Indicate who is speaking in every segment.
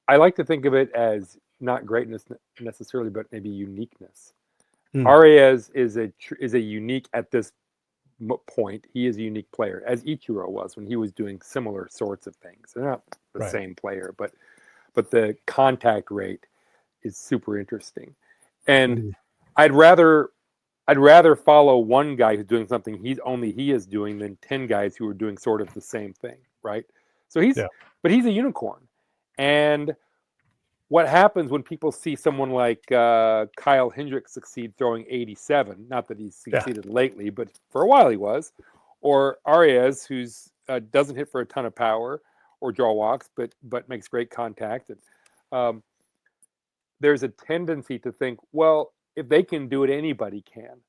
Speaker 1: I like to think of it as not greatness necessarily, but maybe uniqueness.
Speaker 2: Hmm.
Speaker 1: Arraez is a unique at this point. He is a unique player, as Ichiro was when he was doing similar sorts of things. They're not the
Speaker 2: Right.
Speaker 1: same player, but the contact rate is super interesting. And
Speaker 2: Hmm.
Speaker 1: I'd rather I'd rather follow one guy who's doing something he is doing than 10 guys who are doing sort of the same thing, right? So
Speaker 2: Yeah.
Speaker 1: he's a unicorn. And what happens when people see someone like Kyle Hendricks succeed throwing 87? Not that he's
Speaker 2: Yeah.
Speaker 1: succeeded lately, but for a while he was. Or Arraez, who's doesn't hit for a ton of power or draw walks, but makes great contact. And um, there's a tendency to think, well, if they can do it, anybody can.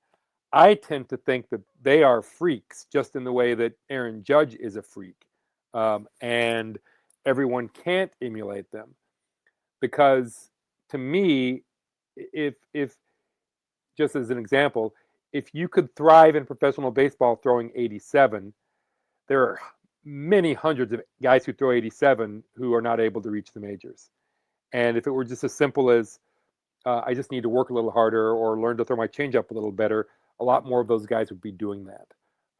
Speaker 1: I tend to think that they are freaks, just in the way that Aaron Judge is a freak, and everyone can't emulate them because, to me, if just as an example, if you could thrive in professional baseball throwing 87, there are many hundreds of guys who throw 87 who are not able to reach the majors. And if it were just as simple as I just need to work a little harder or learn to throw my changeup a little better, a lot more of those guys would be doing that.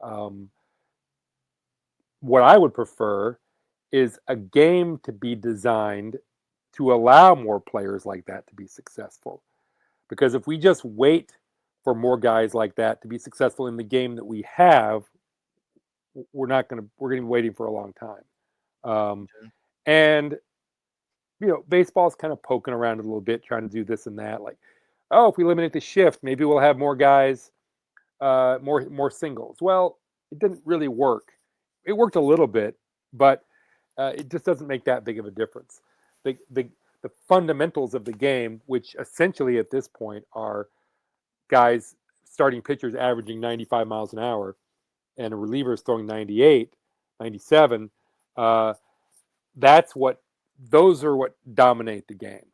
Speaker 1: Um, what I would prefer is a game to be designed to allow more players like that to be successful. Because if we just wait for more guys like that to be successful in the game that we have, we're going to be waiting for a long time. Um, and baseball's kind of poking around a little bit, trying to do this and that. Like, oh, if we eliminate the shift, maybe we'll have more guys, more singles. Well, it didn't really work. It worked a little bit, but it just doesn't make that big of a difference. The, the the fundamentals of the game, which essentially at this point are guys starting pitchers averaging 95 miles an hour and relievers throwing 98, 97. Uh, that's what those are what dominate the game.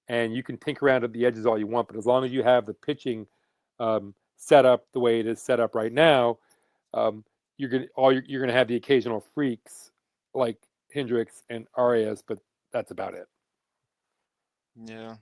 Speaker 1: And you can tinker around at the edges all you want, but as long as you have the pitching set up the way it is set up right now, um, you're gonna have the occasional freaks like Hendricks and Arias, but that's about it.
Speaker 3: Yeah.